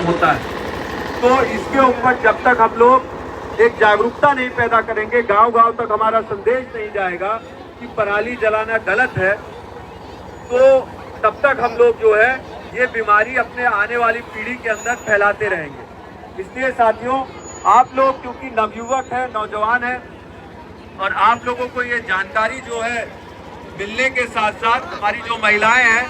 काम होता है। तो इसके ऊपर जब तक हम लोग एक जागरूकता नहीं पैदा करेंगे, गांव-गांव तक हमारा संदेश नहीं जाएगा कि पराली जलाना गलत है, तो तब तक हम लोग जो है ये बीमारी अपने आने वाली पीढ़ी के अंदर फैलाते रहेंगे। इसलिए साथियों, आप लोग क्योंकि नवयुवक हैं, नौजवान हैं, और आप लोगों को ये जानकारी जो है मिलने के साथ साथ हमारी जो महिलाएं हैं,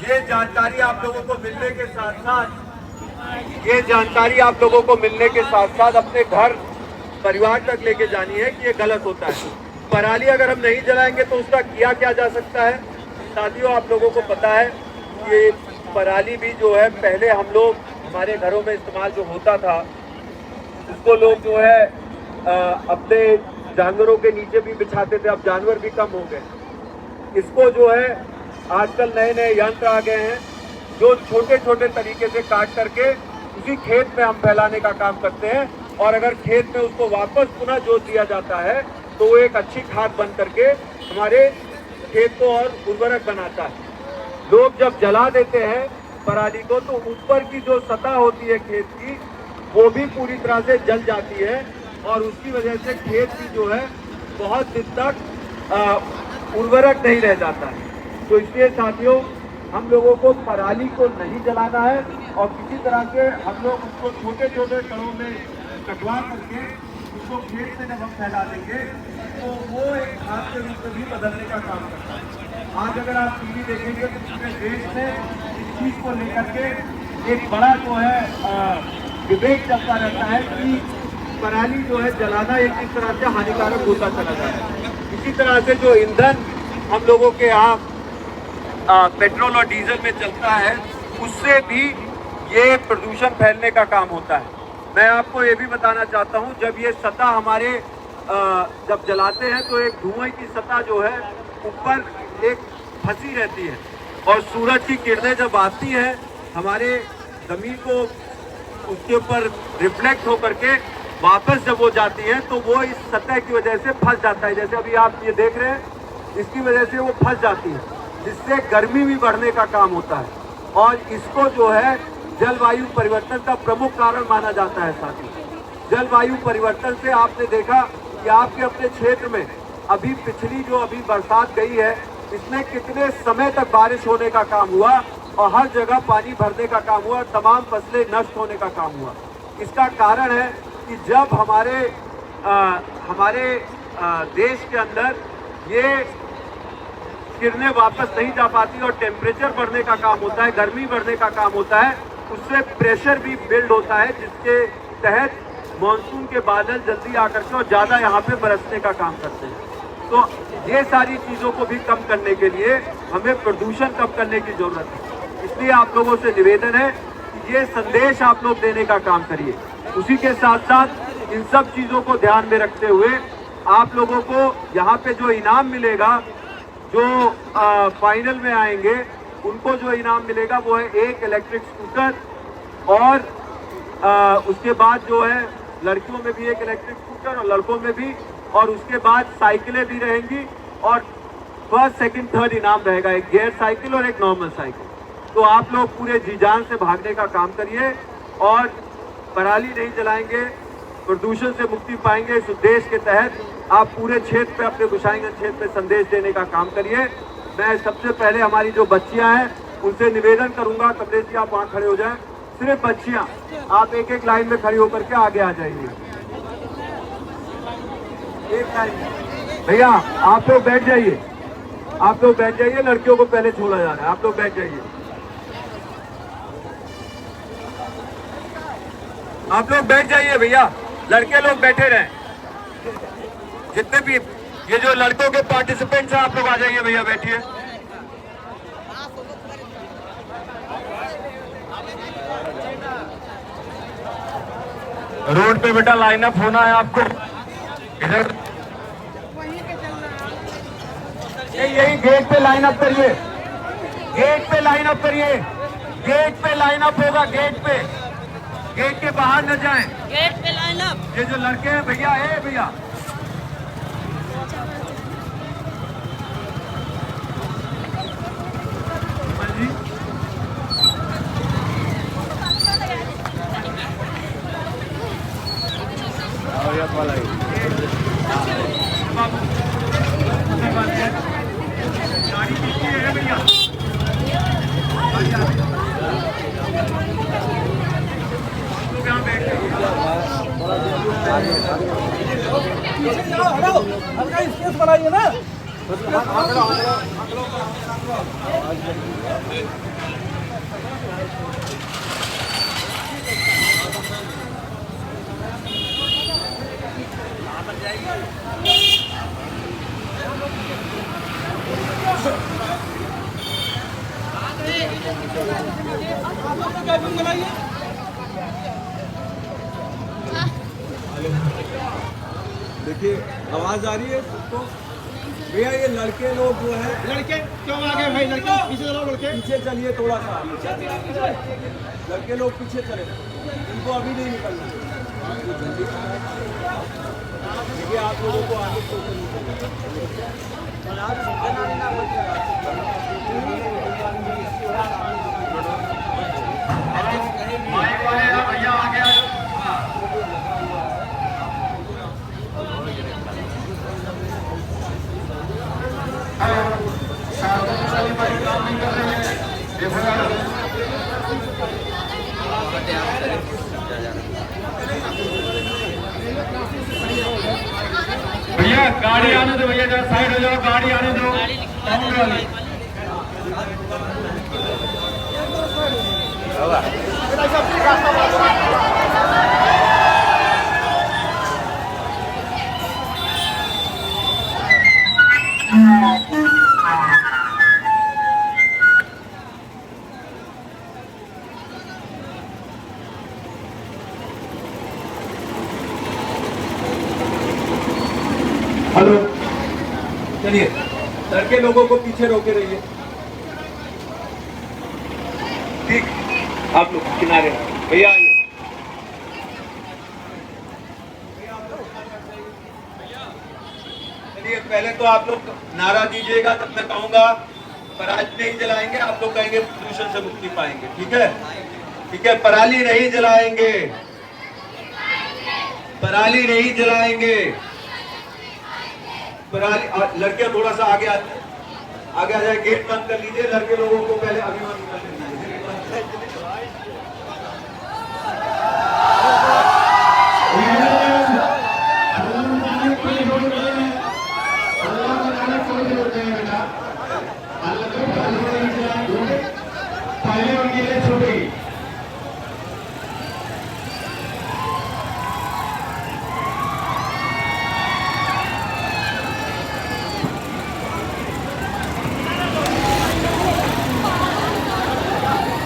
ये जानकारी आप लोगों को मिलने के साथ साथ अपने घर परिवार तक लेके जानी है कि ये गलत होता है। पराली अगर हम नहीं जलाएंगे तो उसका किया क्या जा सकता है। साथियों, आप लोगों को पता है कि पराली भी जो है पहले हम लोग हमारे घरों में इस्तेमाल जो होता था, उसको लोग जो है अपने जानवरों के नीचे भी बिछाते थे। अब जानवर भी कम हो गए। इसको जो है आजकल नए नए यंत्र आ गए हैं जो छोटे छोटे तरीके से काट करके उसी खेत में हम फैलाने का काम करते हैं, और अगर खेत में उसको वापस पुनः जोत दिया जाता है तो वो एक अच्छी खाद बन करके हमारे खेत को और उर्वरक बनाता है। लोग जब जला देते हैं पराली को तो ऊपर की जो सतह होती है खेत की, वो भी पूरी तरह से जल जाती है, और उसकी वजह से खेत भी जो है बहुत दिन तक उर्वरक नहीं रह जाता है। तो इसलिए साथियों, हम लोगों को पराली को नहीं जलाना है, और किसी तरह के हम लोग उसको छोटे छोटे कणों में कटवा करके उसको खेत में जब हम फैला देंगे तो वो एक खाद के रूप में भी बदलने का काम करता है। आज अगर आप टीवी देखेंगे तो पूरे देश में इस चीज को लेकर के एक बड़ा जो है डिबेट चलता रहता है कि पराली जो है जलाना एक किस तरह से हानिकारक होता चला जा रहा है। इसी तरह से जो ईंधन हम लोगों के यहाँ पेट्रोल और डीजल में चलता है, उससे भी ये प्रदूषण फैलने का काम होता है। मैं आपको ये भी बताना चाहता हूँ, जब ये सतह हमारे जब जलाते हैं तो एक धुएं की सतह जो है ऊपर एक फंसी रहती है, और सूरज की किरणें जब आती है हमारे जमीन को, उसके ऊपर रिफ्लेक्ट होकर के वापस जब वो जाती है तो वो इस सतह की वजह से फंस जाता है। जैसे अभी आप ये देख रहे हैं, इसकी वजह से वो फंस जाती है, जिससे गर्मी भी बढ़ने का काम होता है, और इसको जो है जलवायु परिवर्तन का प्रमुख कारण माना जाता है। साथी, जलवायु परिवर्तन से आपने देखा कि आपके अपने क्षेत्र में अभी पिछली जो अभी बरसात गई है, इसमें कितने समय तक बारिश होने का काम हुआ, और हर जगह पानी भरने का काम हुआ, तमाम फसलें नष्ट होने का काम हुआ। इसका कारण है कि जब हमारे देश के अंदर ये किरणें वापस नहीं जा पाती और टेम्परेचर बढ़ने का काम होता है, गर्मी बढ़ने का काम होता है, उससे प्रेशर भी बिल्ड होता है, जिसके तहत मानसून के बादल जल्दी आकर के और ज़्यादा यहाँ पे बरसने का काम करते हैं। तो ये सारी चीज़ों को भी कम करने के लिए हमें प्रदूषण कम करने की जरूरत है। इसलिए आप लोगों से निवेदन है कि ये संदेश आप लोग देने का काम करिए। उसी के साथ साथ इन सब चीज़ों को ध्यान में रखते हुए आप लोगों को यहाँ पे जो इनाम मिलेगा, जो फाइनल में आएंगे उनको जो इनाम मिलेगा वो है एक इलेक्ट्रिक स्कूटर, और उसके बाद जो है लड़कियों में भी एक इलेक्ट्रिक स्कूटर और लड़कों में भी, और उसके बाद साइकिलें भी रहेंगी, और फर्स्ट सेकंड थर्ड इनाम रहेगा, एक गियर साइकिल और एक नॉर्मल साइकिल। तो आप लोग पूरे जी जान से भागने का काम करिए, और पराली नहीं जलाएंगे, प्रदूषण से मुक्ति पाएंगे। इस उद्देश्य के तहत आप पूरे क्षेत्र पे, अपने गोसाईगंज क्षेत्र में संदेश देने का काम करिए। मैं सबसे पहले हमारी जो बच्चियां हैं उनसे निवेदन करूंगा, कमलेश जी आप वहाँ खड़े हो जाएं। सिर्फ बच्चियां, आप एक एक लाइन में खड़ी होकर के आगे आ जाइए। एक लाइन भैया, आप लोग बैठ जाइए, आप लोग बैठ जाइए, लड़कियों को पहले छोड़ा जा रहा है, आप लोग बैठ जाइए, आप लोग बैठ जाइए भैया, लड़के लोग बैठे रहें। जितने भी ये जो लड़कों के पार्टिसिपेंट्स हैं आप लोग आ जाइए भैया, बैठिए। रोड पे बेटा लाइन अप होना है आपको, इधर यही गेट पे लाइन अप करिए, गेट पे लाइन अप करिए, गेट पे लाइन अप होगा, गेट पे, गेट के बाहर न जाएं, गेट पे लाइन अप। ये जो लड़के हैं भैया, है भैया, स्पेस बनाइए ना। देखिए आवाज आ रही है सबको। भैया ये लड़के लोग जो है, लड़के क्यों आ गए भाई? लड़के पीछे चलो, लड़के पीछे चलिए थोड़ा सा। लड़के लोग पीछे चले, इनको अभी नहीं निकलना। देखिए आप लोगों को आगे भैया आ गया। भैया गाड़ी आने दो, भैया जरा साइड हो जाओ, गाड़ी आने दो। हेलो, चलिए लड़के लोगों को पीछे रोके रहिए। ठीक, आप लोग किनारे भैया आइए। चलिए पहले तो आप लोग नारा दीजिएगा, तब मैं कहूंगा पराली नहीं जलाएंगे, आप लोग कहेंगे प्रदूषण से मुक्ति पाएंगे। ठीक है, ठीक है। पराली नहीं जलाएंगे, पराली नहीं जलाएंगे, पराली। लड़के थोड़ा सा आगे आ जाए, गेट बंद कर लीजिए। लड़के लोगों को पहले अभिवादन कर लीजिए।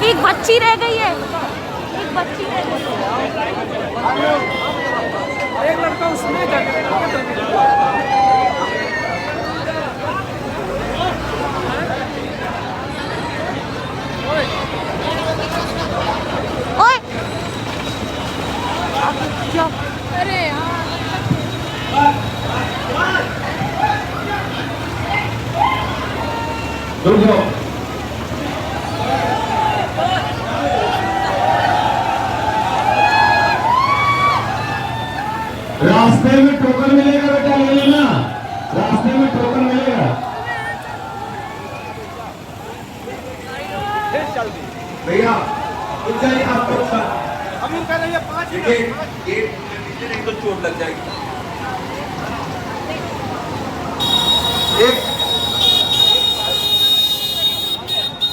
एक बच्ची रह गई है, एक बच्ची रह गई है। एक लड़का उसमें ओए जाओ। अरे रास्ते में टोकन मिलेगा बेटा, ले लेना, रास्ते में टोकन मिलेगा। भैया कुछ चाहिए आपको? हम कह रहे हैं 5 मिनट। गेट नहीं तो चोट लग जाएगी। एक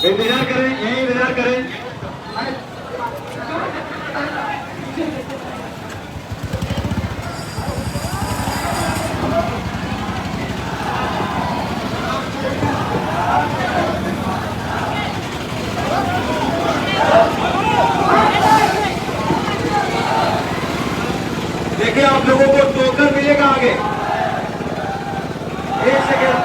इंतजार करें, यही इंतजार करें। देखिए आप लोगों को टोकन मिलेगा आगे। एक सेकेंड।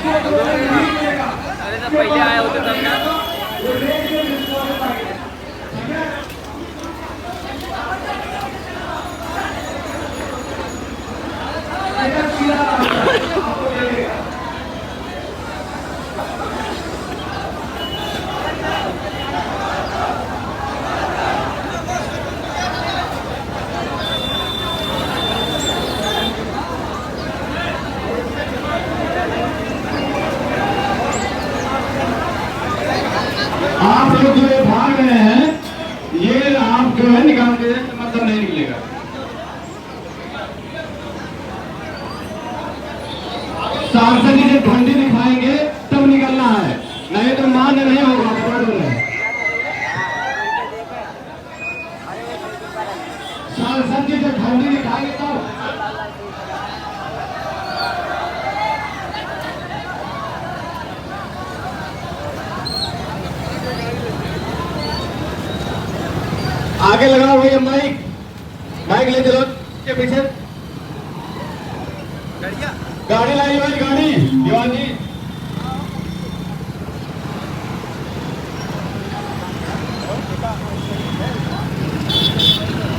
अरे तो पहले आए होते तब ना। आप लोग जो ये भाग रहे हैं, ये आप जो है निकाल दे, मतलब नहीं निकलेगा। सांसद जी जब झंडी दिखाएंगे तब निकलना है, नहीं तो मान्य नहीं होगा। सांसद जी जब झंडी दिखाएंगे तब आगे लगाओ भैया माइक, माइक ले चलो के पीछे गाड़ी लाई हुई